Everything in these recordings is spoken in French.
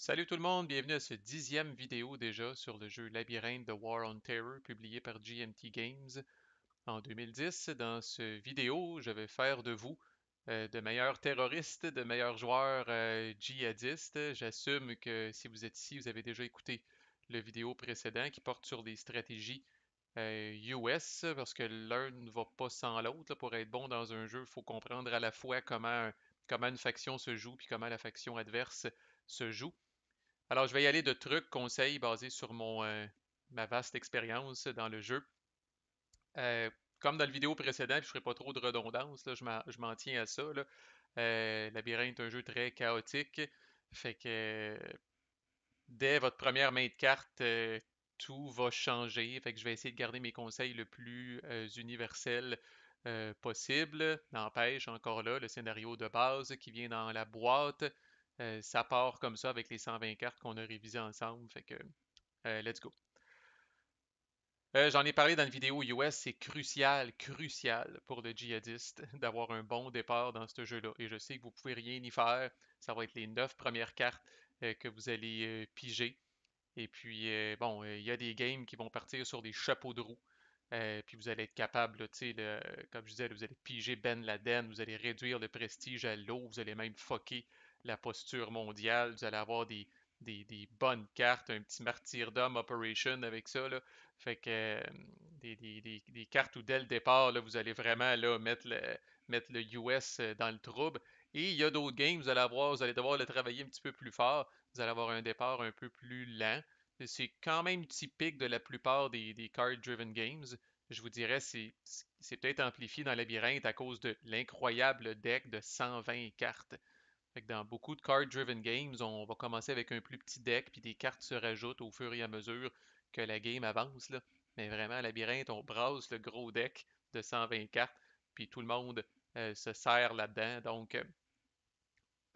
Salut tout le monde, bienvenue à ce 10e vidéo déjà sur le jeu Labyrinthe de War on Terror publié par GMT Games en 2010. Dans ce vidéo, je vais faire de vous de meilleurs terroristes, de meilleurs joueurs djihadistes. J'assume que si vous êtes ici, vous avez déjà écouté le vidéo précédent qui porte sur des stratégies US parce que l'un ne va pas sans l'autre. Pour être bon dans un jeu, il faut comprendre à la fois comment une faction se joue puis comment la faction adverse se joue. Alors, je vais y aller de trucs, conseils basés sur ma vaste expérience dans le jeu. Euh, Comme dans le vidéo précédent, puis je ne ferai pas trop de redondance, là, je m'en tiens à ça. Là. Labyrinthe est un jeu très chaotique. Fait que dès votre première main de carte, tout va changer. Fait que je vais essayer de garder mes conseils le plus universels possible. N'empêche, encore là, le scénario de base qui vient dans la boîte, ça part comme ça avec les 120 cartes qu'on a révisées ensemble. Fait que, let's go. J'en ai parlé dans la vidéo US, c'est crucial, crucial pour le djihadiste d'avoir un bon départ dans ce jeu-là. Et je sais que vous pouvez rien y faire. Ça va être les 9 premières cartes que vous allez piger. Et puis, bon, il y a des games qui vont partir sur des chapeaux de roue. Puis vous allez être capable, là, tu sais, comme je disais, vous allez piger Ben Laden, vous allez réduire le prestige à l'eau, vous allez même fucker la posture mondiale, vous allez avoir des bonnes cartes, un petit martyrdom operation avec ça, là. Fait que des cartes où dès le départ, là, vous allez vraiment là, mettre le US dans le trouble. Et il y a d'autres games, vous allez devoir le travailler un petit peu plus fort. Vous allez avoir un départ un peu plus lent. C'est quand même typique de la plupart des card-driven games. Je vous dirais, c'est peut-être amplifié dans Labyrinthe à cause de l'incroyable deck de 120 cartes. Fait que dans beaucoup de card-driven games, on va commencer avec un plus petit deck, puis des cartes se rajoutent au fur et à mesure que la game avance, là. Mais vraiment, à Labyrinthe, on brasse le gros deck de 120 cartes, puis tout le monde se sert là-dedans. Donc,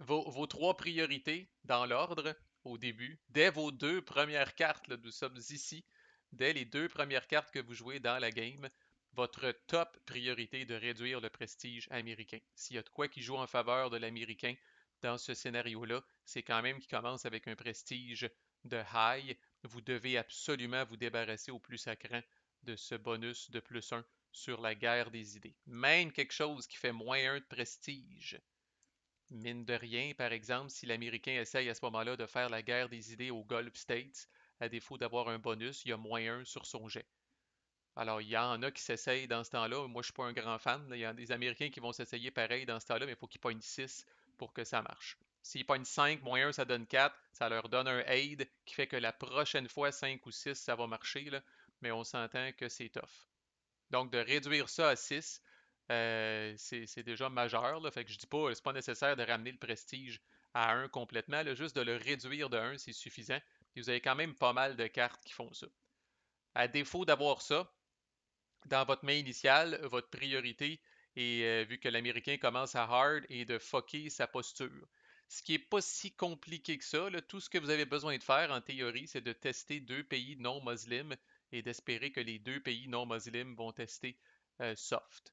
vos trois priorités dans l'ordre au début, dès vos deux premières cartes, là, nous sommes ici, dès les deux premières cartes que vous jouez dans la game, votre top priorité est de réduire le prestige américain. S'il y a de quoi qui joue en faveur de l'américain dans ce scénario-là, c'est quand même qu'il commence avec un prestige de high. Vous devez absolument vous débarrasser au plus sacrant de ce bonus de plus 1 sur la guerre des idées. Même quelque chose qui fait moins 1 de prestige, mine de rien, par exemple, si l'Américain essaye à ce moment-là de faire la guerre des idées aux Gulf States, à défaut d'avoir un bonus, il y a moins un sur son jet. Alors, il y en a qui s'essayent dans ce temps-là. Moi, je suis pas un grand fan. Il y a des Américains qui vont s'essayer pareil dans ce temps-là, mais il faut qu'ils pognent 6 pour que ça marche. S'ils pognent 5, moins un, ça donne 4. Ça leur donne un aid qui fait que la prochaine fois, 5 ou 6, ça va marcher, là. Mais on s'entend que c'est tough. Donc, de réduire ça à 6, c'est déjà majeur. Là. Fait que je dis pas, c'est pas nécessaire de ramener le prestige à 1 complètement. Là, juste de le réduire de 1, c'est suffisant. Et vous avez quand même pas mal de cartes qui font ça. À défaut d'avoir ça, dans votre main initiale, votre priorité est, vu que l'Américain commence à hard, est de fucker sa posture. Ce qui n'est pas si compliqué que ça. Là. Tout ce que vous avez besoin de faire, en théorie, c'est de tester deux pays non musulmans et d'espérer que les deux pays non musulmans vont tester soft.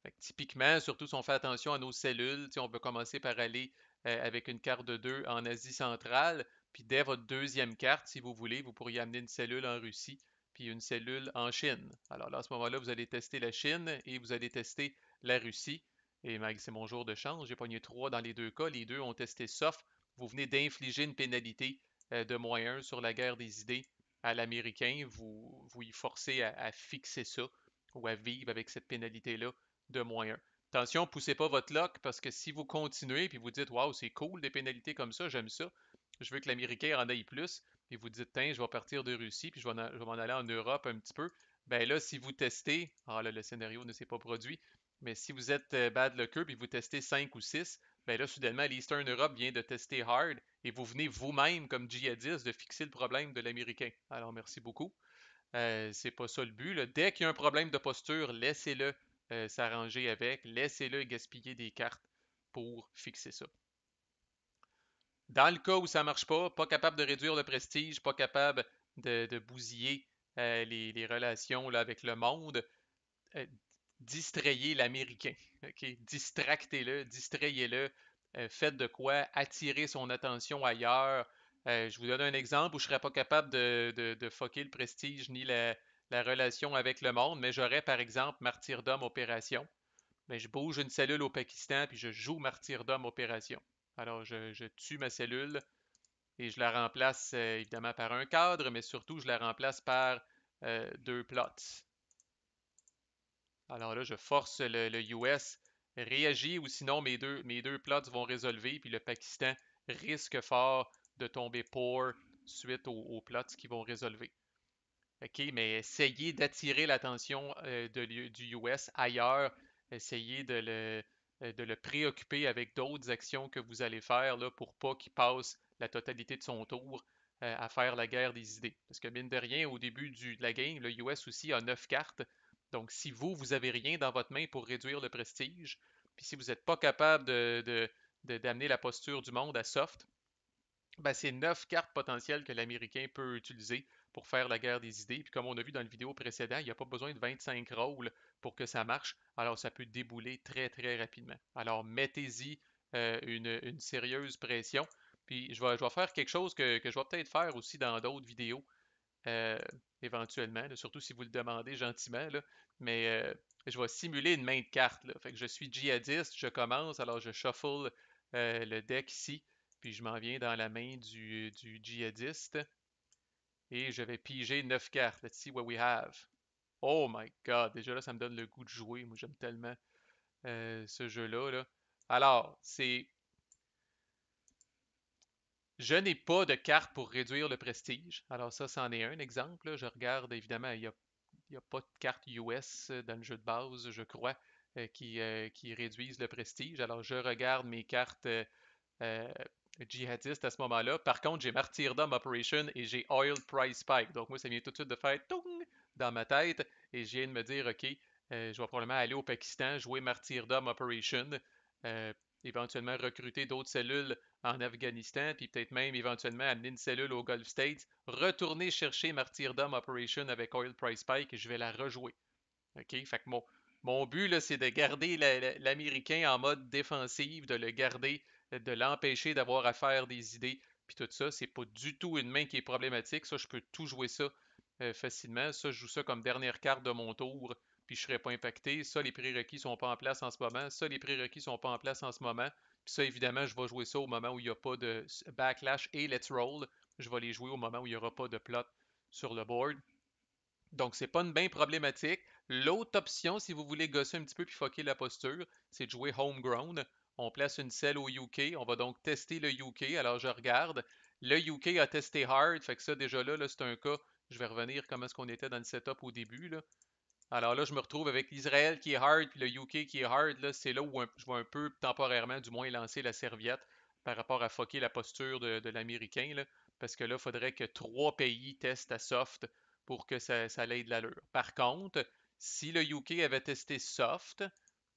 Fait que typiquement, surtout si on fait attention à nos cellules, on peut commencer par aller avec une carte de 2 en Asie centrale, puis dès votre deuxième carte, si vous voulez, vous pourriez amener une cellule en Russie, puis une cellule en Chine. Alors là, à ce moment-là, vous allez tester la Chine et vous allez tester la Russie. Et c'est mon jour de chance, j'ai pogné 3 dans les deux cas. Les deux ont testé soft. Vous venez d'infliger une pénalité de moins 1 sur la guerre des idées à l'Américain. Vous y forcez à fixer ça ou à vivre avec cette pénalité-là de moins 1. Attention, poussez pas votre lock parce que si vous continuez et vous dites waouh, c'est cool des pénalités comme ça, j'aime ça, je veux que l'Américain en aille plus, et vous dites tiens, je vais partir de Russie puis je vais m'en aller en Europe un petit peu, ben là, si vous testez, ah là, le scénario ne s'est pas produit, mais si vous êtes bad lucker puis vous testez 5 ou 6, ben là, soudainement, l'Eastern Europe vient de tester hard et vous venez vous-même, comme djihadiste, de fixer le problème de l'Américain. Alors, merci beaucoup. C'est pas ça le but. Là. Dès qu'il y a un problème de posture, laissez-le s'arranger avec, laissez-le gaspiller des cartes pour fixer ça. Dans le cas où ça marche pas capable de réduire le prestige, pas capable de bousiller les relations là, avec le monde, euh, distrayez l'Américain. Okay? Distractez-le, distrayez-le, faites de quoi attirer son attention ailleurs. Je vous donne un exemple où je ne serais pas capable de fucker le prestige ni la relation avec le monde, mais j'aurais par exemple martyrdom opération. Mais je bouge une cellule au Pakistan puis je joue martyrdom opération. Alors je tue ma cellule et je la remplace évidemment par un cadre, mais surtout je la remplace par deux plots. Alors là, je force le US réagit ou sinon mes deux plots vont résolver, puis le Pakistan risque fort de tomber poor suite aux plots qui vont résolver. OK, mais essayez d'attirer l'attention du US ailleurs, essayez de le préoccuper avec d'autres actions que vous allez faire là, pour pas qu'il passe la totalité de son tour à faire la guerre des idées. Parce que mine de rien, au début de la game, le US aussi a 9 cartes. Donc si vous avez rien dans votre main pour réduire le prestige, puis si vous n'êtes pas capable d'amener la posture du monde à soft, ben, c'est 9 cartes potentielles que l'Américain peut utiliser pour faire la guerre des idées. Puis comme on a vu dans le vidéo précédente, il n'y a pas besoin de 25 rôles pour que ça marche. Alors ça peut débouler très très rapidement. Alors mettez-y une sérieuse pression. Puis je vais faire quelque chose que je vais peut-être faire aussi dans d'autres vidéos euh, éventuellement, là, surtout si vous le demandez gentiment. Là, mais je vais simuler une main de cartes. Là. Fait que je suis djihadiste, je commence, alors je shuffle le deck ici, puis je m'en viens dans la main du djihadiste et je vais piger 9 cartes. Let's see what we have. Oh my god, déjà là, ça me donne le goût de jouer. Moi, j'aime tellement ce jeu-là. Là. Alors, c'est. Je n'ai pas de carte pour réduire le prestige. Alors, ça, c'en est un exemple. Là. Je regarde, évidemment, il n'y a pas de carte US dans le jeu de base, je crois, qui réduisent le prestige. Alors, je regarde mes cartes euh, djihadistes à ce moment-là. Par contre, j'ai Martyrdom Operation et j'ai Oil Price Spike. Donc, moi, ça vient tout de suite de faire toung dans ma tête et je viens de me dire, OK, je vais probablement aller au Pakistan, jouer Martyrdom Operation, euh, éventuellement recruter d'autres cellules en Afghanistan, puis peut-être même éventuellement amener une cellule au Gulf States, retourner chercher Martyrdom Operation avec Oil Price Spike et je vais la rejouer. OK? Fait que mon but, là, c'est de garder l'Américain en mode défensif, de le garder, de l'empêcher d'avoir à faire des idées, puis tout ça. C'est pas du tout une main qui est problématique. Ça, je peux tout jouer ça facilement. Ça, je joue ça comme dernière carte de mon tour, puis je serai pas impacté. Ça, les prérequis sont pas en place en ce moment. Ça, les prérequis sont pas en place en ce moment. Puis ça, évidemment, je vais jouer ça au moment où il n'y a pas de backlash et let's roll. Je vais les jouer au moment où il n'y aura pas de plot sur le board. Donc, c'est pas une bien problématique. L'autre option, si vous voulez gosser un petit peu puis fucker la posture, c'est de jouer homegrown. On place une selle au UK. On va donc tester le UK. Alors, je regarde. Le UK a testé hard. Fait que ça, déjà là, c'est un cas. Je vais revenir comment est-ce qu'on était dans le setup au début. Là. Alors là, je me retrouve avec l'Israël qui est hard puis le UK qui est hard. Là, c'est là où je vais un peu temporairement, du moins, lancer la serviette par rapport à fucker la posture de l'Américain. Là, parce que là, il faudrait que trois pays testent à soft pour que ça ait de l'allure. Par contre, si le UK avait testé soft,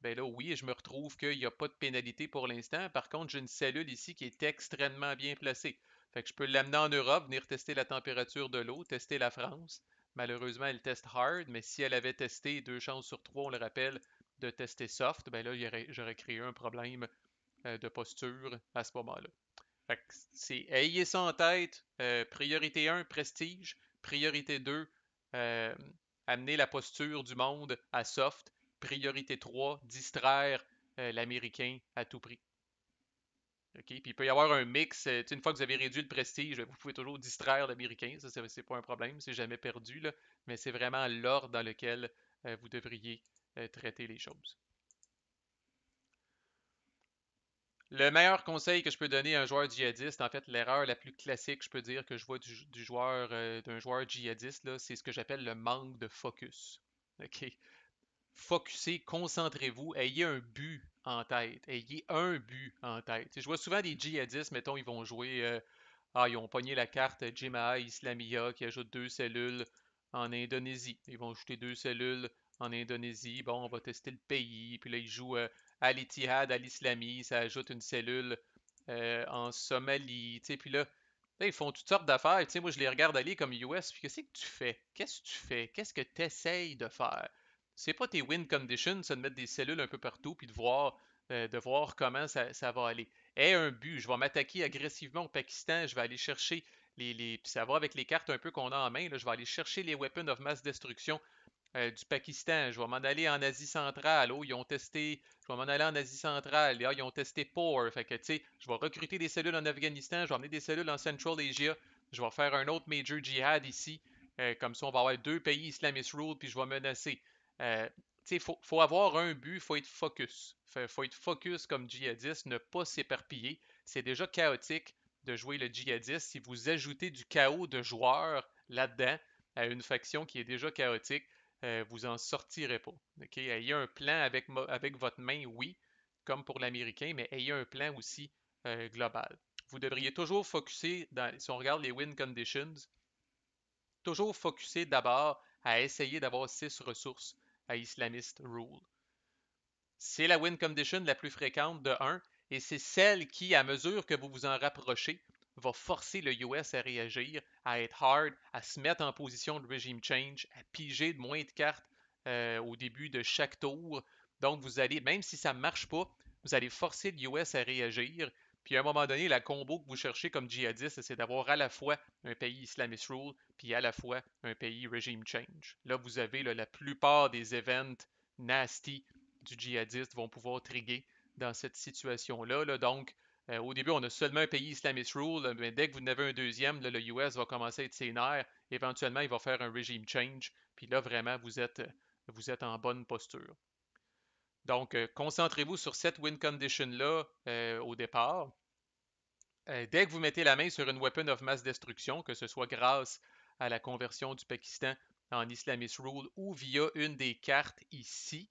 ben là, oui, je me retrouve qu'il n'y a pas de pénalité pour l'instant. Par contre, j'ai une cellule ici qui est extrêmement bien placée. Fait que je peux l'amener en Europe, venir tester la température de l'eau, tester la France. Malheureusement, elle teste hard, mais si elle avait testé deux chances sur trois, on le rappelle, de tester soft, ben là, j'aurais créé un problème de posture à ce moment-là. Fait que ayez ça en tête. Priorité 1, prestige. Priorité 2, euh, amener la posture du monde à soft. Priorité 3, distraire l'Américain à tout prix. OK? Puis il peut y avoir un mix. Une fois que vous avez réduit le prestige, vous pouvez toujours distraire l'Américain. Ça, c'est pas un problème. C'est jamais perdu. Là, mais c'est vraiment l'ordre dans lequel vous devriez traiter les choses. Le meilleur conseil que je peux donner à un joueur djihadiste, en fait, l'erreur la plus classique, je peux dire, que je vois du joueur, d'un joueur djihadiste, là, c'est ce que j'appelle le manque de focus. OK? Focussez, concentrez-vous, ayez un but en tête. Ayez un but en tête. Je vois souvent des djihadistes, mettons, ils vont jouer ils ont pogné la carte Jemaah Islamiyah qui ajoute deux cellules en Indonésie. Ils vont ajouter deux cellules en Indonésie. Bon, on va tester le pays. Puis là, ils jouent Al-Ittihad, Al-Islami. Ça ajoute une cellule en Somalie. Puis là, ils font toutes sortes d'affaires. Moi, je les regarde aller comme US. Puis qu'est-ce que tu fais? Qu'est-ce que tu fais? Qu'est-ce que tu essayes de faire? C'est pas tes win conditions, c'est de mettre des cellules un peu partout puis de voir comment ça va aller. ait un but. Je vais m'attaquer agressivement au Pakistan, je vais aller chercher puis ça va avec les cartes un peu qu'on a en main, là, je vais aller chercher les weapons of mass destruction du Pakistan. Je vais m'en aller en Asie centrale. Oh, ils ont testé. Je vais m'en aller en Asie centrale. Là, ils ont testé POR. Fait que, tu sais, je vais recruter des cellules en Afghanistan. Je vais emmener des cellules en Central Asia. Je vais faire un autre major jihad ici. Comme ça, on va avoir deux pays islamist rule, puis je vais menacer. Tu sais, faut avoir un but, il faut être focus. Faut être focus comme djihadiste, ne pas s'éparpiller. C'est déjà chaotique de jouer le djihadiste. Si vous ajoutez du chaos de joueurs là-dedans, à une faction qui est déjà chaotique, vous en sortirez pas. OK? Ayez un plan avec votre main, oui, comme pour l'américain, mais ayez un plan aussi global. Vous devriez toujours focuser, si on regarde les win conditions, toujours focuser d'abord à essayer d'avoir 6 ressources à Islamist Rule. C'est la win condition la plus fréquente de 1 et c'est celle qui, à mesure que vous vous en rapprochez, va forcer le US à réagir, à être hard, à se mettre en position de regime change, à piger de moins de cartes au début de chaque tour. Donc vous allez, même si ça ne marche pas, vous allez forcer le US à réagir. Puis à un moment donné, la combo que vous cherchez comme djihadiste, c'est d'avoir à la fois un pays islamist rule, puis à la fois un pays regime change. Là, vous avez la plupart des events nasty du djihadiste vont pouvoir triguer dans cette situation-là. Là. Donc, au début, on a seulement un pays islamist rule, mais dès que vous en avez un deuxième, là, le US va commencer à être sénère. Éventuellement, il va faire un regime change. Puis là, vraiment, vous êtes en bonne posture. Donc, concentrez-vous sur cette win condition-là au départ. Dès que vous mettez la main sur une weapon of mass destruction, que ce soit grâce à la conversion du Pakistan en Islamist Rule ou via une des cartes ici,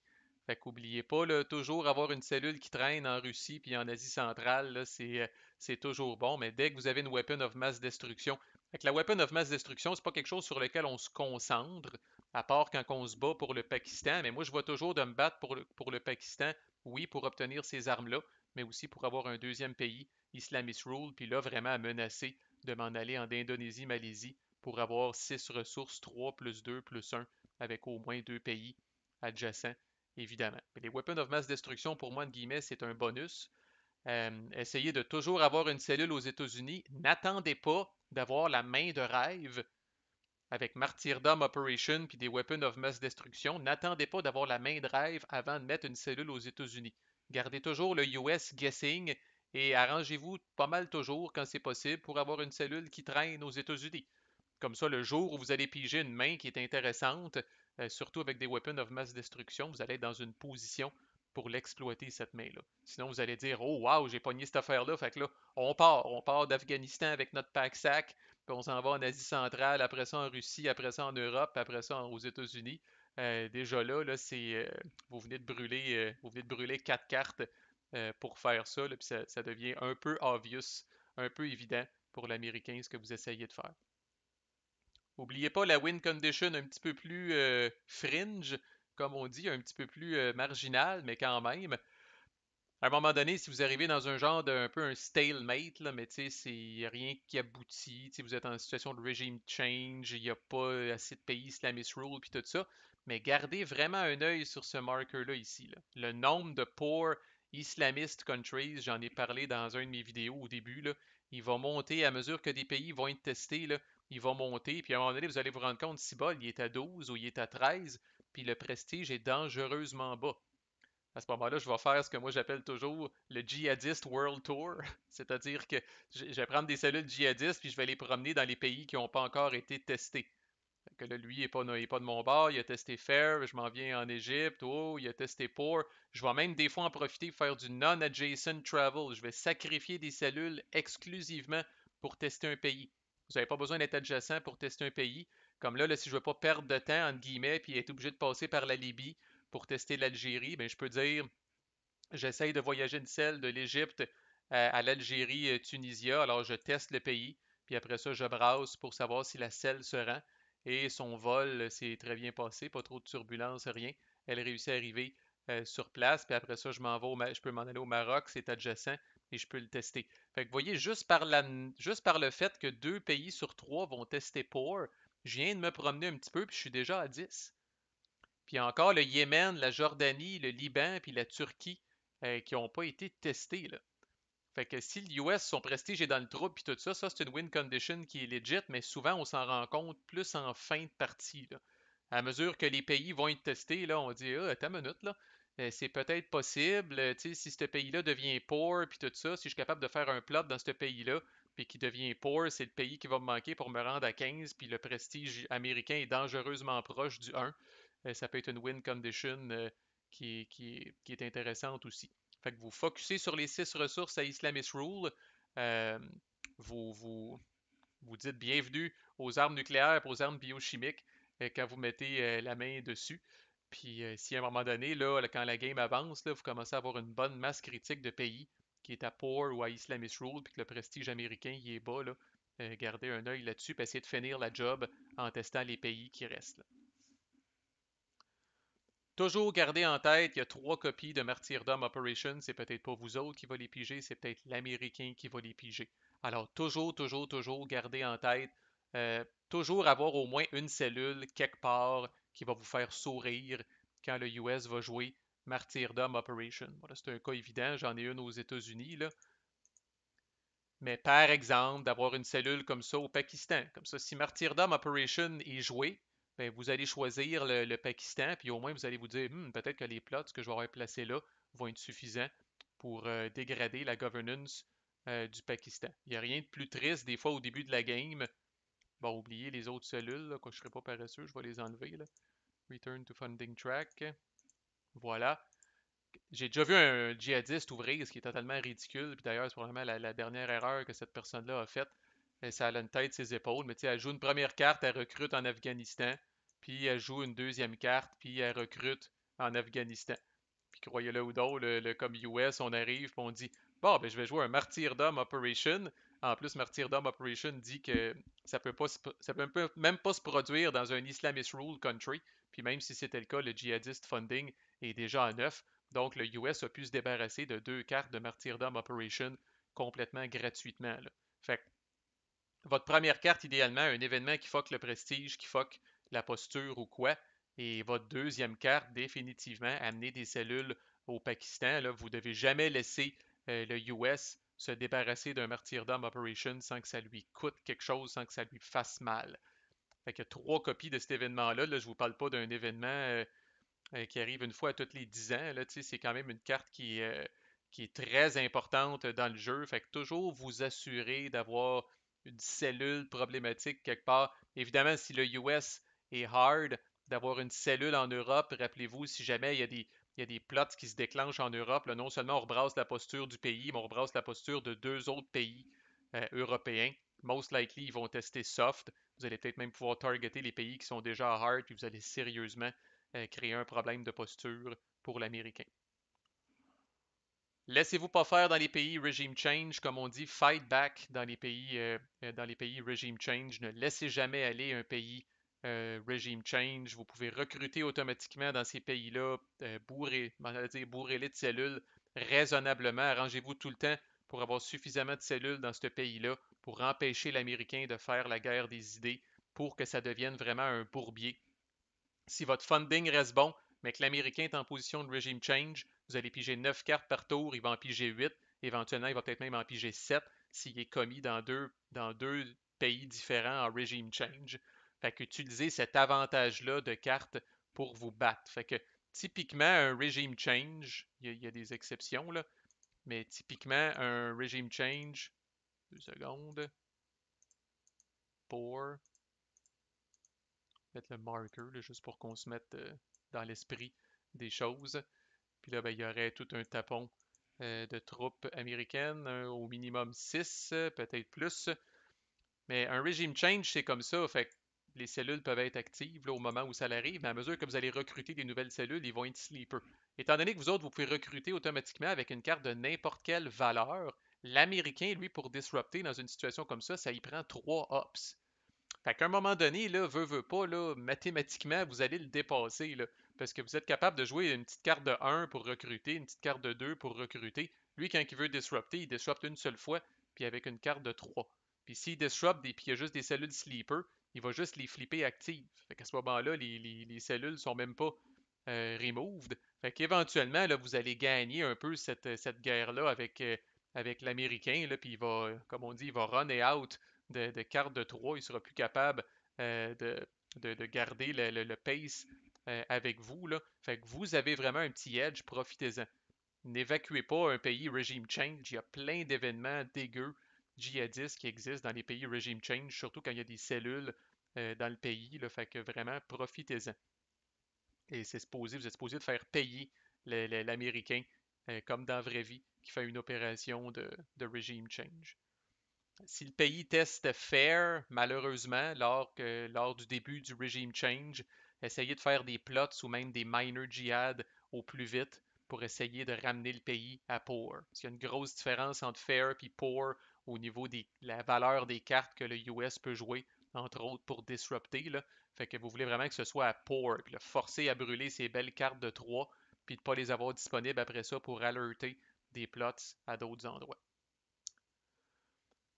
fait qu'oubliez pas, là, toujours avoir une cellule qui traîne en Russie puis en Asie centrale, là, c'est toujours bon, mais dès que vous avez une weapon of mass destruction, fait que la weapon of mass destruction, c'est pas quelque chose sur lequel on se concentre, à part quand on se bat pour le Pakistan, mais moi je vois toujours de me battre pour le Pakistan, oui, pour obtenir ces armes-là, mais aussi pour avoir un deuxième pays Islamist Rule, puis là, vraiment à menacer de m'en aller en Indonésie, Malaisie, pour avoir 6 ressources, 3 plus 2 plus 1, avec au moins deux pays adjacents, évidemment. Mais les Weapons of Mass Destruction, pour moi, de guillemets, c'est un bonus. Essayez de toujours avoir une cellule aux États-Unis. N'attendez pas d'avoir la main de rêve avec Martyrdom Operation puis des Weapons of Mass Destruction. N'attendez pas d'avoir la main de rêve avant de mettre une cellule aux États-Unis. Gardez toujours le US guessing et arrangez-vous pas mal toujours quand c'est possible pour avoir une cellule qui traîne aux États-Unis. Comme ça, le jour où vous allez piger une main qui est intéressante, surtout avec des weapons of mass destruction, vous allez être dans une position pour l'exploiter, cette main-là. Sinon, vous allez dire, oh wow, j'ai pogné cette affaire-là, fait que là, on part d'Afghanistan avec notre pack-sac, puis on s'en va en Asie centrale, après ça en Russie, après ça en Europe, après ça aux États-Unis. Déjà là, vous venez de brûler 4 cartes pour faire ça, là, puis ça devient un peu obvious, un peu évident pour l'Américain ce que vous essayez de faire. N'oubliez pas la win condition un petit peu plus fringe, comme on dit, un petit peu plus marginal, mais quand même. À un moment donné, si vous arrivez dans un genre d'un peu un stalemate, là, mais tu sais, c'est rien qui aboutit, tu sais, vous êtes en situation de regime change, il n'y a pas assez de pays Islamist rule puis tout ça, mais gardez vraiment un œil sur ce marker-là ici. Là. Le nombre de poor Islamist countries, j'en ai parlé dans un de mes vidéos au début, là, il va monter à mesure que des pays vont être testés, là, il va monter, puis à un moment donné, vous allez vous rendre compte si bas, il est à 12 ou il est à 13, puis le prestige est dangereusement bas. À ce moment-là, je vais faire ce que moi j'appelle toujours le Jihadist World Tour. C'est-à-dire que je vais prendre des cellules djihadistes puis je vais les promener dans les pays qui n'ont pas encore été testés. Fait que là, lui, il est pas de mon bord, il a testé Fair, je m'en viens en Égypte, oh, il a testé Poor. Je vais même des fois en profiter pour faire du non-adjacent travel. Je vais sacrifier des cellules exclusivement pour tester un pays. Vous n'avez pas besoin d'être adjacent pour tester un pays. Comme là, si je ne veux pas perdre de temps, entre guillemets, puis être obligé de passer par la Libye pour tester l'Algérie, ben, je peux dire, j'essaye de voyager une selle de l'Égypte à l'Algérie, Tunisia. Alors, je teste le pays, puis après ça, je brasse pour savoir si la selle se rend. Et son vol s'est très bien passé, pas trop de turbulences, rien. Elle réussit à arriver sur place, puis après ça, je peux m'en aller au Maroc, c'est adjacent, et je peux le tester. Fait que vous voyez, juste par le fait que 2 pays sur 3 vont tester POR, je viens de me promener un petit peu, puis je suis déjà à 10. Puis encore le Yémen, la Jordanie, le Liban, puis la Turquie qui n'ont pas été testés. Là. Fait que si l'US, son prestige est dans le trouble puis tout ça, ça c'est une win condition qui est legit, mais souvent on s'en rend compte plus en fin de partie, là. À mesure que les pays vont être testés, là, on dit, ah, attends une minute, là. C'est peut-être possible, tu sais, si ce pays-là devient poor, puis tout ça, si je suis capable de faire un plot dans ce pays-là, puis qui devient poor, c'est le pays qui va me manquer pour me rendre à 15, puis le prestige américain est dangereusement proche du 1. Ça peut être une win condition qui est intéressante aussi. Fait que vous focussez sur les 6 ressources à Islamist Rule. Euh, vous, vous, vous dites bienvenue aux armes nucléaires et aux armes biochimiques quand vous mettez la main dessus. Puis si à un moment donné, là, quand la game avance, là, vous commencez à avoir une bonne masse critique de pays qui est à Poor ou à Islamist Rule, puis que le prestige américain y est bas, là, gardez un œil là-dessus, puis essayez de finir la job en testant les pays qui restent, là. Toujours garder en tête, il y a 3 copies de Martyrdom Operation. C'est peut-être pas vous autres qui va les piger, c'est peut-être l'Américain qui va les piger. Alors, toujours garder en tête, toujours avoir au moins une cellule quelque part qui va vous faire sourire quand le US va jouer Martyrdom Operation. Voilà, c'est un cas évident, j'en ai une aux États-Unis, là. Mais par exemple, d'avoir une cellule comme ça au Pakistan. Comme ça, si Martyrdom Operation est joué, ben, vous allez choisir le Pakistan, puis au moins vous allez vous dire, peut-être que les plots que je vais avoir placés là vont être suffisants pour dégrader la governance du Pakistan. Il n'y a rien de plus triste des fois au début de la game. Bon, oubliez les autres cellules, là, quand je ne serai pas paresseux, je vais les enlever, là. Return to funding track. Voilà. J'ai déjà vu un djihadiste ouvrir, ce qui est totalement ridicule. Puis d'ailleurs, c'est probablement la dernière erreur que cette personne-là a faite. Ça a une tête, ses épaules. Mais tu sais, elle joue une première carte, elle recrute en Afghanistan. Puis elle joue une deuxième carte, puis elle recrute en Afghanistan. Puis croyez-le ou non, comme US, on arrive, puis on dit bon, ben je vais jouer un Martyrdom Operation. En plus, Martyrdom Operation dit que ça peut même pas se produire dans un Islamist rule country. Puis même si c'était le cas, le djihadist funding est déjà à 9. Donc le US a pu se débarrasser de 2 cartes de Martyrdom Operation complètement gratuitement, là. Fait que votre première carte, idéalement, un événement qui fuck le prestige, qui fuck la posture ou quoi. Et votre deuxième carte, définitivement, amener des cellules au Pakistan. Là, vous ne devez jamais laisser le US se débarrasser d'un martyrdom operation sans que ça lui coûte quelque chose, sans que ça lui fasse mal. Fait qu'il y a 3 copies de cet événement-là. Là, je ne vous parle pas d'un événement qui arrive une fois à tous les 10 ans. Là, c'est quand même une carte qui est très importante dans le jeu. Fait que toujours vous assurer d'avoir une cellule problématique quelque part. Évidemment, si le US est hard, d'avoir une cellule en Europe, rappelez-vous, si jamais il y a des plots qui se déclenchent en Europe, là, non seulement on rebrasse la posture du pays, mais on rebrasse la posture de 2 autres pays européens. Most likely, ils vont tester soft. Vous allez peut-être même pouvoir targeter les pays qui sont déjà hard, puis vous allez sérieusement créer un problème de posture pour l'Américain. Laissez-vous pas faire dans les pays regime change, comme on dit, fight back dans les pays regime change. Ne laissez jamais aller un pays regime change. Vous pouvez recruter automatiquement dans ces pays-là, bourrez-les de cellules raisonnablement. Arrangez-vous tout le temps pour avoir suffisamment de cellules dans ce pays-là pour empêcher l'Américain de faire la guerre des idées, pour que ça devienne vraiment un bourbier. Si votre funding reste bon, mais que l'Américain est en position de regime change, vous allez piger 9 cartes par tour, il va en piger 8. Éventuellement, il va peut-être même en piger 7 s'il est commis dans deux pays différents en regime change. Fait qu'utilisez cet avantage-là de cartes pour vous battre. Fait que typiquement, un regime change, il y a des exceptions, là, mais typiquement, un regime change, 2 secondes, pour mettre le marker, là, juste pour qu'on se mette dans l'esprit des choses. Puis là, ben, il y aurait tout un tapon de troupes américaines, au minimum 6, peut-être plus. Mais un regime change, c'est comme ça. Fait que les cellules peuvent être actives là, au moment où ça arrive, mais à mesure que vous allez recruter des nouvelles cellules, ils vont être sleepers. Étant donné que vous autres, vous pouvez recruter automatiquement avec une carte de n'importe quelle valeur, l'Américain, lui, pour disrupter dans une situation comme ça y prend 3 ops. Fait qu'à un moment donné, là, veut pas, là, mathématiquement, vous allez le dépasser, là, parce que vous êtes capable de jouer une petite carte de 1 pour recruter, une petite carte de 2 pour recruter. Lui, quand il veut disrupter, il disrupte une seule fois, puis avec une carte de 3. Puis s'il disrupte et puis il y a juste des cellules sleeper, il va juste les flipper actives. Fait qu'à ce moment-là, les cellules sont même pas removed. Fait qu'éventuellement, là, vous allez gagner un peu cette guerre-là avec avec l'Américain, là, puis il va, comme on dit, il va run et out de cartes de 3. Il sera plus capable de garder le pace avec vous, là. Fait que vous avez vraiment un petit edge, profitez-en. N'évacuez pas un pays regime change. Il y a plein d'événements dégueux djihadistes qui existent dans les pays regime change, surtout quand il y a des cellules dans le pays. Là, fait que vraiment, profitez-en. Et vous êtes supposé de faire payer l'Américain, comme dans la vraie vie, qui fait une opération de regime change. Si le pays teste fair, malheureusement, lors du début du regime change, essayez de faire des plots ou même des minor jihad au plus vite pour essayer de ramener le pays à poor. Parce qu'il y a une grosse différence entre fair et poor au niveau de la valeur des cartes que le US peut jouer, entre autres pour disrupter. Là. Fait que vous voulez vraiment que ce soit à poor, puis le forcer à brûler ces belles cartes de 3, puis de ne pas les avoir disponibles après ça pour alerter des plots à d'autres endroits.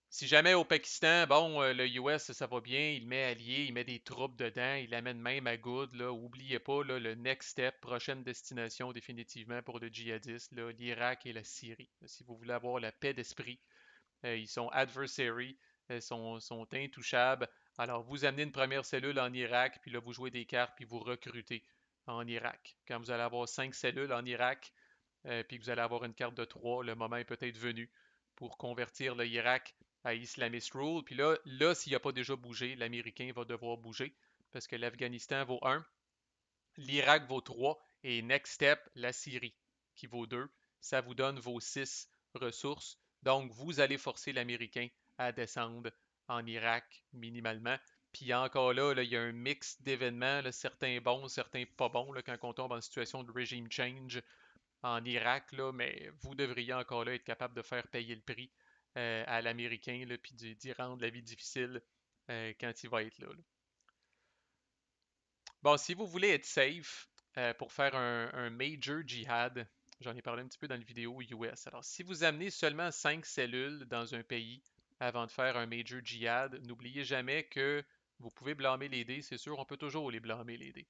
Si jamais au Pakistan, bon, le US, ça va bien, il met allié, il met des troupes dedans, il amène même à Good, là, oubliez pas là, le next step, prochaine destination définitivement pour le djihadiste, l'Irak et la Syrie. Si vous voulez avoir la paix d'esprit, ils sont adversary, sont intouchables. Alors vous amenez une première cellule en Irak, puis là vous jouez des cartes, puis vous recrutez en Irak. Quand vous allez avoir 5 cellules en Irak, puis que vous allez avoir une carte de 3, le moment est peut-être venu pour convertir l'Irak à Islamist Rule. Puis là s'il n'a pas déjà bougé, l'Américain va devoir bouger parce que l'Afghanistan vaut 1, l'Irak vaut 3 et next step, la Syrie qui vaut 2. Ça vous donne vos 6 ressources. Donc, vous allez forcer l'Américain à descendre en Irak minimalement. Puis encore là, il y a un mix d'événements, certains bons, certains pas bons, là, quand on tombe en situation de regime change en Irak, là, mais vous devriez encore là être capable de faire payer le prix à l'Américain, puis d'y rendre la vie difficile quand il va être là. Bon, si vous voulez être safe pour faire un major jihad, j'en ai parlé un petit peu dans la vidéo US. Alors, si vous amenez seulement 5 cellules dans un pays avant de faire un major jihad, n'oubliez jamais que vous pouvez blâmer les dés, c'est sûr, on peut toujours les blâmer les dés.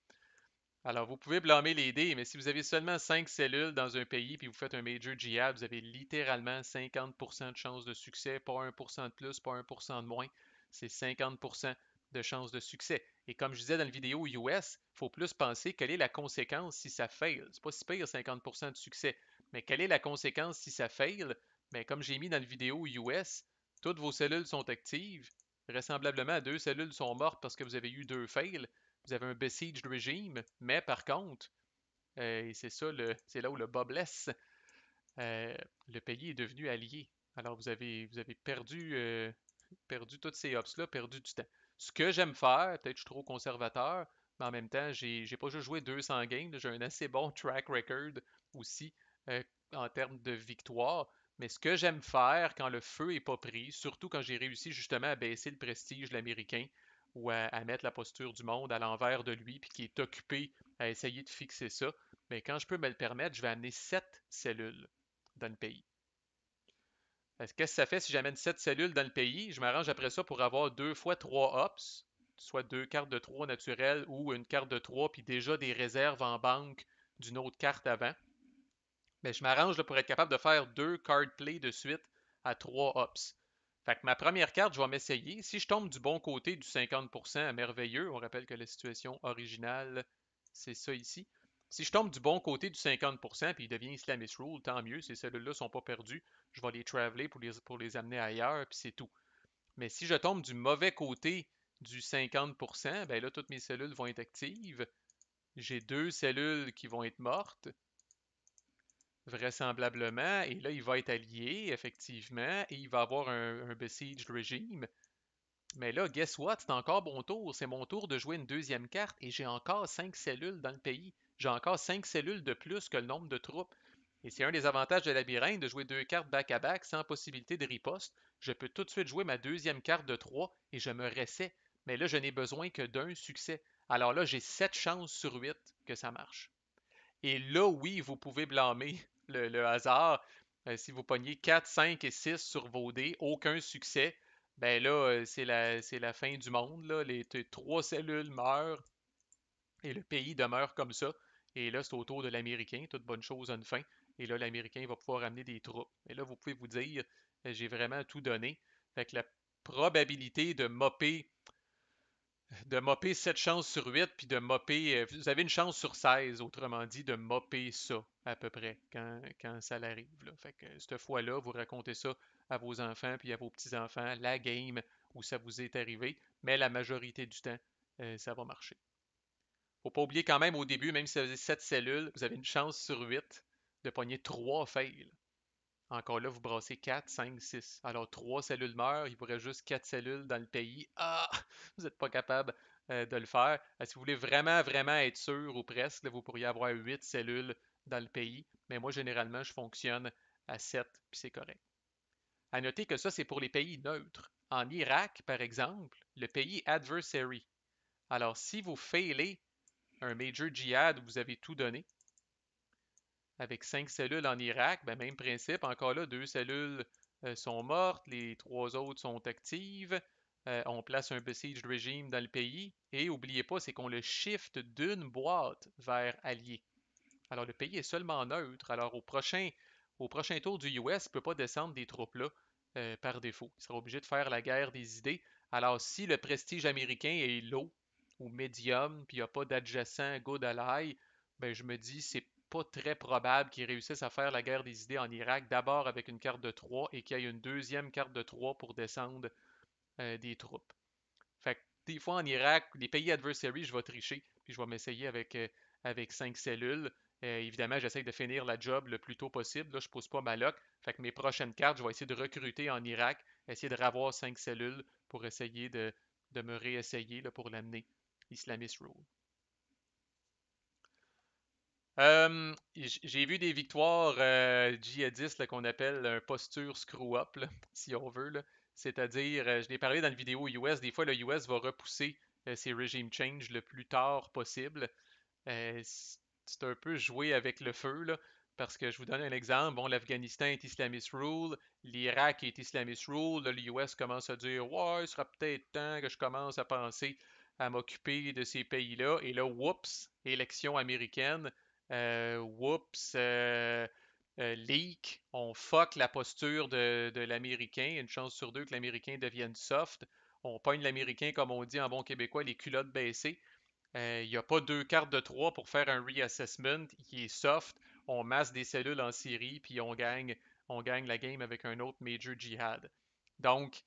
Alors, vous pouvez blâmer les dés, mais si vous avez seulement 5 cellules dans un pays puis vous faites un major jihad, vous avez littéralement 50% de chances de succès, pas 1% de plus, pas 1% de moins. C'est 50% de chances de succès. Et comme je disais dans la vidéo US, il faut plus penser quelle est la conséquence si ça fail. C'est pas si pire 50% de succès, mais quelle est la conséquence si ça fail? Mais comme j'ai mis dans la vidéo US, toutes vos cellules sont actives. Vraisemblablement, 2 cellules sont mortes parce que vous avez eu 2 fails. Vous avez un besieged régime, mais par contre, et c'est ça, c'est là où le bas blesse, euh, le pays est devenu allié. Alors vous avez perdu toutes ces hops-là, perdu du temps. Ce que j'aime faire, peut-être que je suis trop conservateur, mais en même temps, j'ai pas juste joué 200 games, j'ai un assez bon track record aussi euh, en termes de victoire. Mais ce que j'aime faire quand le feu est pas pris, surtout quand j'ai réussi justement à baisser le prestige de l'Américain ou à mettre la posture du monde à l'envers de lui, puis qui est occupé à essayer de fixer ça, mais quand je peux me le permettre, je vais amener 7 cellules dans le pays. Qu'est-ce que ça fait si j'amène 7 cellules dans le pays? Je m'arrange après ça pour avoir 2 fois 3 hops, soit 2 cartes de 3 naturelles ou une carte de 3 puis déjà des réserves en banque d'une autre carte avant. Mais je m'arrange pour être capable de faire 2 card play de suite à 3 hops. Fait que ma première carte, je vais m'essayer. Si je tombe du bon côté du 50%, merveilleux. On rappelle que la situation originale, c'est ça ici. Si je tombe du bon côté du 50%, puis il devient Islamist Rule, tant mieux. Ces cellules-là ne sont pas perdues. Je vais les traveler pour les amener ailleurs, puis c'est tout. Mais si je tombe du mauvais côté du 50%, ben là, toutes mes cellules vont être actives. J'ai 2 cellules qui vont être mortes vraisemblablement, et là, il va être allié, effectivement, et il va avoir un besieged regime. Mais là, guess what? C'est encore mon tour. C'est mon tour de jouer une deuxième carte, et j'ai encore 5 cellules dans le pays. J'ai encore 5 cellules de plus que le nombre de troupes. Et c'est un des avantages de Labyrinthe de jouer 2 cartes back-à-back sans possibilité de riposte. Je peux tout de suite jouer ma deuxième carte de 3 et je me restais. Mais là, je n'ai besoin que d'un succès. Alors là, j'ai 7 chances sur 8 que ça marche. Et là, oui, vous pouvez blâmer le hasard. Si vous pognez 4, 5 et 6 sur vos dés, aucun succès, ben là, c'est la fin du monde. Là. Les 3 cellules meurent et le pays demeure comme ça. Et là, c'est au tour de l'Américain. Toute bonne chose a une fin. Et là, l'Américain va pouvoir amener des troupes. Et là, vous pouvez vous dire, j'ai vraiment tout donné. Fait que la probabilité de mopper 7 chances sur 8, puis de mopper, vous avez une chance sur 16, autrement dit, de mopper ça, à peu près, quand ça l'arrive, là. Fait que cette fois-là, vous racontez ça à vos enfants, puis à vos petits-enfants, la game où ça vous est arrivé, mais la majorité du temps, ça va marcher. Faut pas oublier quand même au début, même si vous avez 7 cellules, vous avez une chance sur 8 de pogner 3 fails. Encore là, vous brassez 4, 5, 6. Alors, 3 cellules meurent, il vous reste juste 4 cellules dans le pays. Ah! Vous n'êtes pas capable de le faire. Si vous voulez vraiment, vraiment être sûr, ou presque, là, vous pourriez avoir 8 cellules dans le pays. Mais moi, généralement, je fonctionne à 7, puis c'est correct. À noter que ça, c'est pour les pays neutres. En Irak, par exemple, le pays adversary. Alors, si vous failez un major jihad où vous avez tout donné, avec 5 cellules en Irak, ben même principe, encore là, 2 cellules sont mortes, les 3 autres sont actives. On place un besieged regime dans le pays. Et n'oubliez pas, c'est qu'on le shift d'une boîte vers allié. Alors le pays est seulement neutre. Alors au prochain tour du US, il ne peut pas descendre des troupes là par défaut. Il sera obligé de faire la guerre des idées. Alors si le prestige américain est low ou médium, puis il n'y a pas d'adjacent good ally, ben, je me dis c'est pas très probable qu'ils réussissent à faire la guerre des idées en Irak, d'abord avec une carte de 3 et qu'il y ait une deuxième carte de 3 pour descendre des troupes. Fait que des fois en Irak, les pays adversaries, je vais tricher, puis je vais m'essayer avec 5 cellules. Évidemment, j'essaie de finir la job le plus tôt possible. Là, je ne pose pas ma loc. Fait que mes prochaines cartes, je vais essayer de recruter en Irak, essayer de ravoir 5 cellules pour essayer de me réessayer là, pour l'amener Islamist Rule. J'ai vu des victoires djihadistes qu'on appelle un posture screw-up, si on veut. C'est-à-dire, je l'ai parlé dans la vidéo US, des fois le US va repousser ses regime change le plus tard possible. C'est un peu jouer avec le feu, là, parce que je vous donne un exemple. Bon, l'Afghanistan est Islamist rule, l'Irak est Islamist rule, là, l'US commence à dire ouais, il sera peut-être temps que je commence à penser à m'occuper de ces pays-là. Et là, whoops, élection américaine, whoops, leak, on fuck la posture de l'Américain, une chance sur deux que l'Américain devienne soft. On pogne l'Américain, comme on dit en bon québécois, les culottes baissées. Il n'y a pas deux cartes de 3 pour faire un reassessment qui est soft. On masse des cellules en série, puis on gagne la game avec un autre Major Jihad. Donc,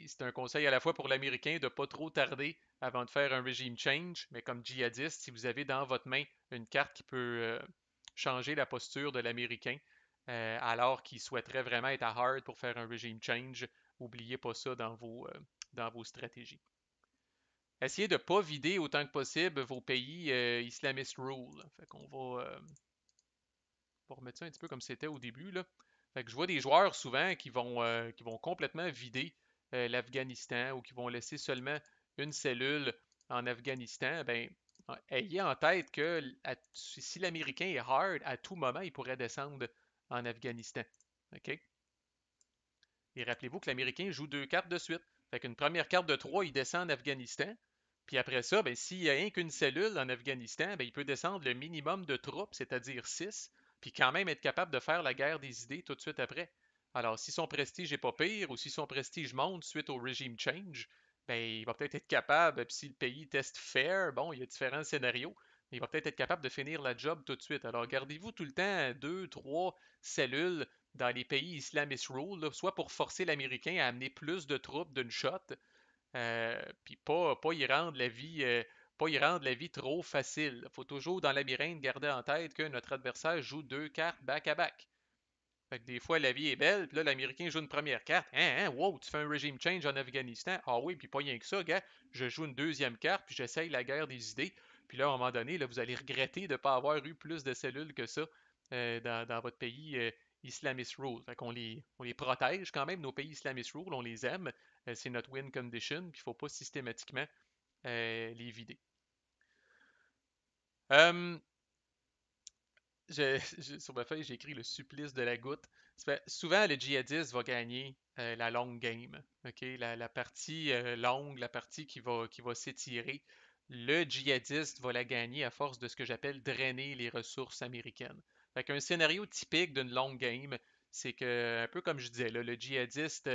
c'est un conseil à la fois pour l'Américain de ne pas trop tarder avant de faire un regime change, mais comme djihadiste, si vous avez dans votre main une carte qui peut changer la posture de l'Américain, alors qu'il souhaiterait vraiment être à hard pour faire un regime change, n'oubliez pas ça dans vos stratégies. Essayez de ne pas vider autant que possible vos pays islamist rule. Fait qu'on va remettre ça un petit peu comme c'était au début, là. Fait que je vois des joueurs souvent qui vont complètement vider l'Afghanistan ou qui vont laisser seulement une cellule en Afghanistan. Ben, ayez en tête que si l'Américain est hard, à tout moment, il pourrait descendre en Afghanistan. OK? Et rappelez-vous que l'Américain joue deux cartes de suite. Fait qu'une première carte de 3, il descend en Afghanistan. Puis après ça, ben, s'il n'y a rien qu'une cellule en Afghanistan, ben, il peut descendre le minimum de troupes, c'est-à-dire 6, puis quand même être capable de faire la guerre des idées tout de suite après. Alors, si son prestige n'est pas pire, ou si son prestige monte suite au regime change, ben, il va peut-être être capable, puis si le pays teste fair, bon, il y a différents scénarios, mais il va peut-être être capable de finir la job tout de suite. Alors, gardez-vous tout le temps 2, 3 cellules dans les pays islamist rule, là, soit pour forcer l'Américain à amener plus de troupes d'une shot, puis pas y rendre la vie, pas y rendre la vie trop facile. Il faut toujours, dans le labyrinthe, garder en tête que notre adversaire joue deux cartes back-à-back. Fait que des fois, la vie est belle, puis là, l'Américain joue une première carte. Wow, tu fais un regime change en Afghanistan. Ah oui, puis pas rien que ça, gars. Je joue une deuxième carte, puis j'essaye la guerre des idées. Puis là, à un moment donné, là, vous allez regretter de ne pas avoir eu plus de cellules que ça dans votre pays Islamist Rule. Fait qu'on on les protège quand même, nos pays Islamist Rule, on les aime. C'est notre win condition, puis il ne faut pas systématiquement les vider. Euh, sur ma feuille, j'ai écrit le supplice de la goutte. Souvent, le djihadiste va gagner la long game. Okay? La partie longue, la partie qui va s'étirer. Le djihadiste va la gagner à force de ce que j'appelle drainer les ressources américaines. Fait qu'un scénario typique d'une longue game, c'est que, un peu comme je disais, là, le djihadiste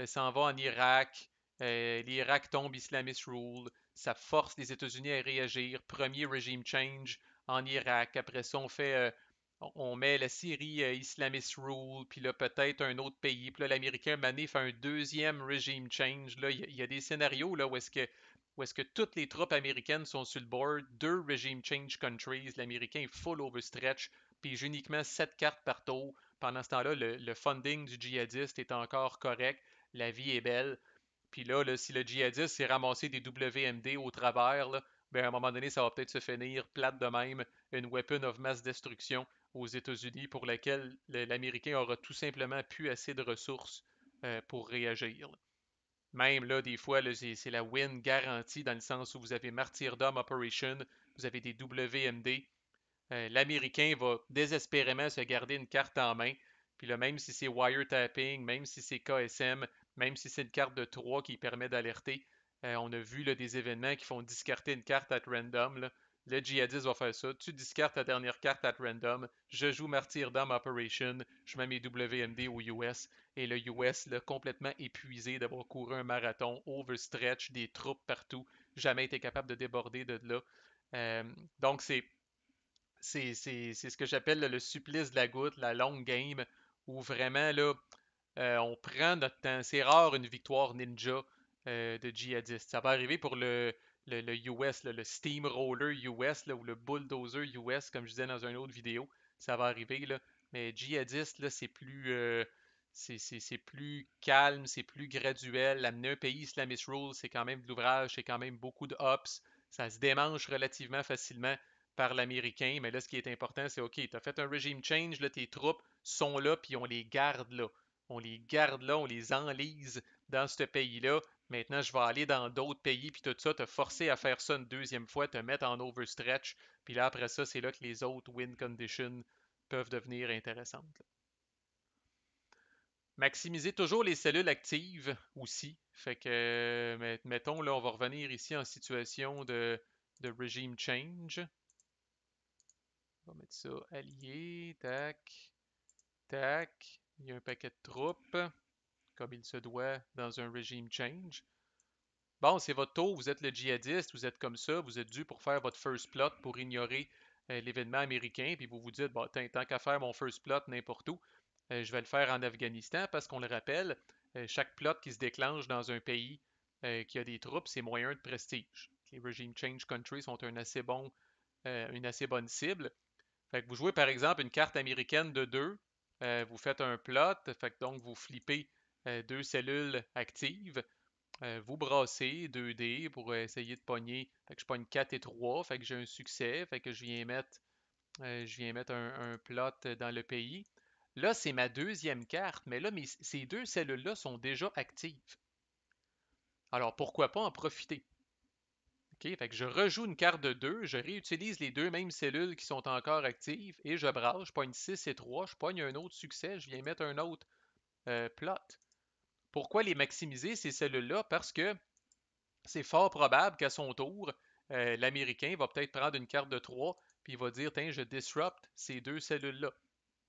s'en va en Irak, l'Irak tombe Islamist rule, ça force les États-Unis à réagir, premier regime change en Irak, après ça on met la Syrie Islamist rule, puis là peut-être un autre pays, puis là l'Américain Mané fait un deuxième regime change, là il y a des scénarios là où est-ce que toutes les troupes américaines sont sur le board, deux regime change countries, l'Américain est full overstretch, puis j'ai uniquement 7 cartes par tour. Pendant ce temps-là, le funding du djihadiste est encore correct, la vie est belle. Puis là, si le djihadiste s'est ramassé des WMD au travers, là, ben à un moment donné, ça va peut-être se finir plate de même, une weapon of mass destruction aux États-Unis pour laquelle l'Américain aura tout simplement plus assez de ressources pour réagir. Même là, des fois, c'est la win garantie dans le sens où vous avez Martyrdom Operation, vous avez des WMD, l'Américain va désespérément se garder une carte en main. Puis là, même si c'est wiretapping, même si c'est KSM, même si c'est une carte de 3 qui permet d'alerter, on a vu là, des événements qui font discarter une carte at random. Là. Le djihadiste va faire ça. Tu discartes ta dernière carte at random. Je joue Martyrdom Operation. Je mets mes WMD au US. Et le US, là, complètement épuisé d'avoir couru un marathon, overstretch, des troupes partout. Jamais été capable de déborder de là. Euh, donc, c'est ce que j'appelle le supplice de la goutte, la longue game, où vraiment là, on prend notre temps. C'est rare une victoire ninja de djihadiste. Ça va arriver pour le US, là, le Steamroller US, là, ou le Bulldozer US, comme je disais dans une autre vidéo. Ça va arriver, là. Mais djihadiste, là, c'est plus calme, c'est plus graduel. Amener un pays Islamist Rule, c'est quand même de l'ouvrage, c'est quand même beaucoup de hops. Ça se démange relativement facilement par l'Américain. Mais là, ce qui est important, c'est OK, tu as fait un regime change, là, tes troupes sont là, puis on les garde là. On les garde là, on les enlise dans ce pays-là. Maintenant, je vais aller dans d'autres pays, puis tout ça, te forcer à faire ça une deuxième fois, te mettre en overstretch. Puis là, après ça, c'est là que les autres win conditions peuvent devenir intéressantes. Maximiser toujours les cellules actives aussi. Fait que, mettons, là, on va revenir ici en situation de regime change. On va mettre ça allié, tac, tac. Il y a un paquet de troupes, comme il se doit dans un regime change. Bon, c'est votre tour, vous êtes le djihadiste, vous êtes comme ça, vous êtes dû pour faire votre first plot pour ignorer l'événement américain, puis vous vous dites, bon, tant qu'à faire mon first plot n'importe où, je vais le faire en Afghanistan parce qu'on le rappelle, chaque plot qui se déclenche dans un pays qui a des troupes, c'est moins 1 de prestige. Les regime change countries sont une assez bonne cible. Fait que vous jouez par exemple une carte américaine de 2, vous faites un plot, fait que donc vous flippez deux cellules actives, vous brassez 2 dés pour essayer de pogner. Fait que je pogne 4 et 3, fait que j'ai un succès, fait que je viens mettre un plot dans le pays. Là, c'est ma deuxième carte, mais là, ces deux cellules-là sont déjà actives. Alors pourquoi pas en profiter? OK, fait que je rejoue une carte de 2, je réutilise les deux mêmes cellules qui sont encore actives et je brasse, je pogne 6 et 3, je pogne un autre succès, je viens mettre un autre plot. Pourquoi les maximiser, ces cellules-là? Parce que c'est fort probable qu'à son tour, l'Américain va peut-être prendre une carte de 3 puis il va dire, tiens, je disrupt ces deux cellules-là.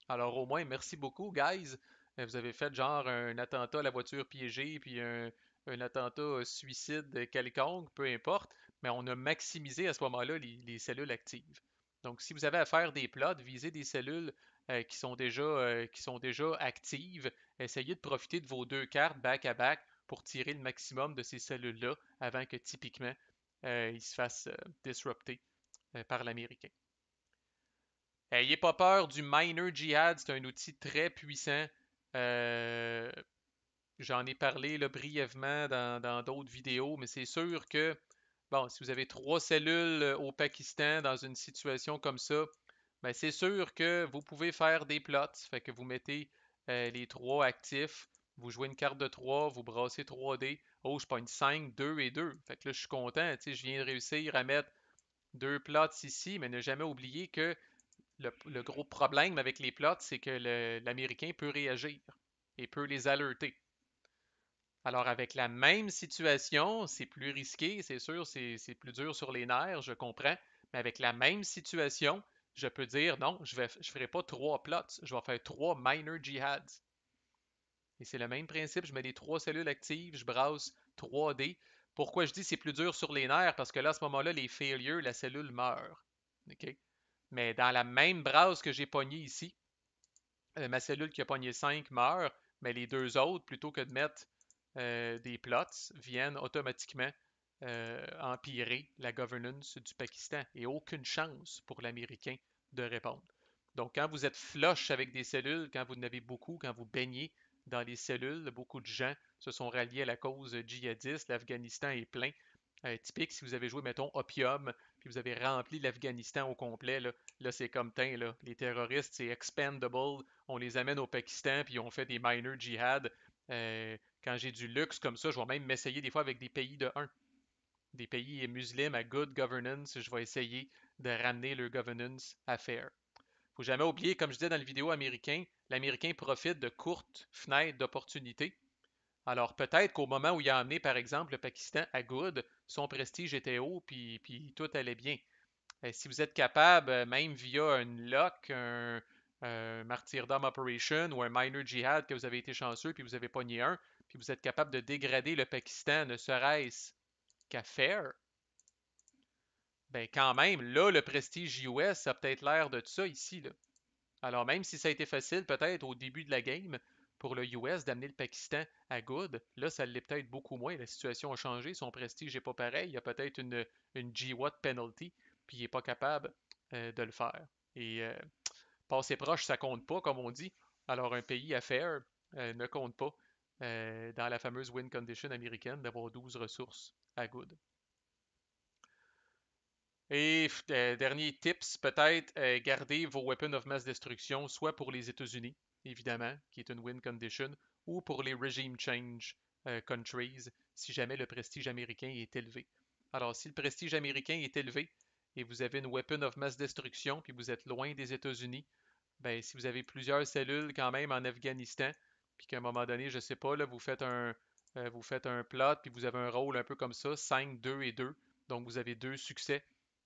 Alors au moins, merci beaucoup, guys. Vous avez fait genre un attentat à la voiture piégée, puis un attentat suicide quelconque, peu importe, mais on a maximisé à ce moment-là les cellules actives. Donc si vous avez à faire des plots, visez des cellules qui sont déjà actives, essayez de profiter de vos deux cartes back-à-back pour tirer le maximum de ces cellules-là avant que typiquement ils se fassent disrupter par l'Américain. Ayez pas peur du Minor Jihad, c'est un outil très puissant. Euh, J'en ai parlé là, brièvement dans d'autres vidéos, mais c'est sûr que, bon, si vous avez 3 cellules au Pakistan dans une situation comme ça, ben c'est sûr que vous pouvez faire des plots. Fait que vous mettez les 3 actifs, vous jouez une carte de 3, vous brassez 3 dés. Oh, je pogne 5, 2 et 2. Fait que là, je suis content. Je viens de réussir à mettre 2 plots ici, mais ne jamais oublier que le gros problème avec les plots, c'est que l'Américain peut réagir et peut les alerter. Alors, avec la même situation, c'est plus risqué, c'est sûr, c'est plus dur sur les nerfs, je comprends, mais avec la même situation, je peux dire non, je ferai pas 3 plots, je vais faire 3 minor jihads. Et c'est le même principe, je mets les 3 cellules actives, je brasse 3 dés. Pourquoi je dis c'est plus dur sur les nerfs? Parce que là, à ce moment-là, les failures, la cellule meurt. OK? Mais dans la même brasse que j'ai pognée ici, ma cellule qui a pogné 5 meurt, mais les 2 autres, plutôt que de mettre des plots, viennent automatiquement empirer la governance du Pakistan et aucune chance pour l'Américain de répondre. Donc, quand vous êtes flush avec des cellules, quand vous en avez beaucoup, quand vous baignez dans les cellules, beaucoup de gens se sont ralliés à la cause djihadiste. L'Afghanistan est plein. Typique, si vous avez joué, mettons, Opium, puis vous avez rempli l'Afghanistan au complet, là c'est comme teint, là. Les terroristes, c'est expendable. On les amène au Pakistan, puis on fait des minor jihad. Quand j'ai du luxe comme ça, je vais même m'essayer des fois avec des pays de 1. Des pays musulmans à good governance, je vais essayer de ramener leur governance à fair. Faut jamais oublier, comme je disais dans la vidéo américain, l'Américain profite de courtes fenêtres d'opportunité. Alors peut-être qu'au moment où il a amené, par exemple, le Pakistan à good, son prestige était haut, puis tout allait bien. Si vous êtes capable, même via une lock, un martyrdom operation ou un minor jihad que vous avez été chanceux, puis vous avez pogné un, puis vous êtes capable de dégrader le Pakistan, ne serait-ce qu'à faire, ben quand même, là, le prestige US a peut-être l'air de ça ici, là. Alors même si ça a été facile peut-être au début de la game pour le US d'amener le Pakistan à good, là ça l'est peut-être beaucoup moins. La situation a changé, son prestige n'est pas pareil. Il y a peut-être une GWAT penalty, puis il n'est pas capable de le faire. Et passer proche, ça compte pas, comme on dit. Alors un pays à faire ne compte pas dans la fameuse win condition américaine d'avoir 12 ressources à good. Et dernier tips, peut-être garder vos weapons of mass destruction soit pour les États-Unis, évidemment, qui est une win condition, ou pour les regime change countries, si jamais le prestige américain est élevé. Alors, si le prestige américain est élevé et vous avez une weapon of mass destruction, puis vous êtes loin des États-Unis, ben, si vous avez plusieurs cellules quand même en Afghanistan, puis qu'à un moment donné, je sais pas, là, vous faites un plot, puis vous avez un rôle un peu comme ça, 5, 2 et 2, donc vous avez 2 succès.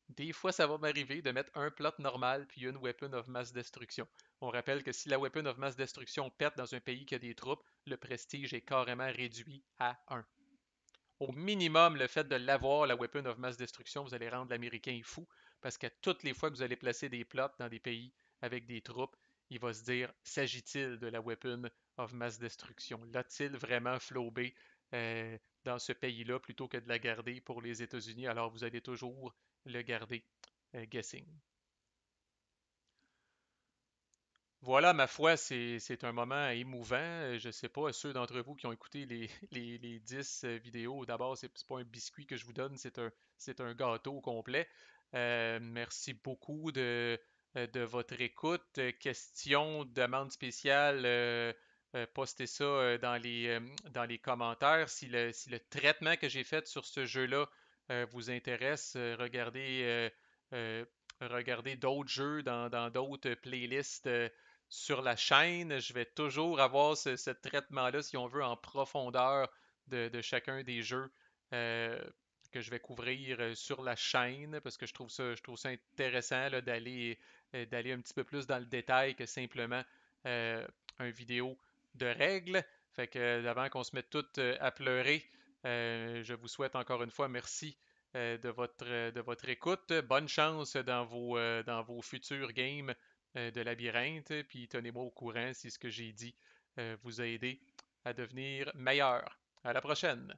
Des fois, ça va m'arriver de mettre un plot normal puis une weapon of mass destruction. On rappelle que si la weapon of mass destruction pète dans un pays qui a des troupes, le prestige est carrément réduit à 1. Au minimum, le fait de l'avoir, la weapon of mass destruction, vous allez rendre l'Américain fou parce qu'à toutes les fois que vous allez placer des plots dans des pays avec des troupes, il va se dire s'agit-il de la weapon of mass destruction? L'a-t-il vraiment flobé dans ce pays-là plutôt que de la garder pour les États-Unis? Alors vous allez toujours le garder guessing. Voilà, ma foi, c'est un moment émouvant. Je ne sais pas, ceux d'entre vous qui ont écouté les 10 vidéos, d'abord, c'est pas un biscuit que je vous donne, c'est un gâteau au complet. Merci beaucoup de votre écoute. Questions, demandes spéciales, postez ça dans les commentaires. Si le traitement que j'ai fait sur ce jeu-là vous intéresse, euh, regardez d'autres jeux dans d'autres playlists sur la chaîne. Je vais toujours avoir ce traitement-là, si on veut, en profondeur de chacun des jeux euh, que je vais couvrir sur la chaîne, parce que je trouve ça intéressant d'aller un petit peu plus dans le détail que simplement euh, un vidéo de règles. Fait que avant qu'on se mette toutes à pleurer, je vous souhaite encore une fois merci de votre écoute. Bonne chance dans vos futurs games de labyrinthe, puis tenez-moi au courant si ce que j'ai dit vous a aidé à devenir meilleur. À la prochaine!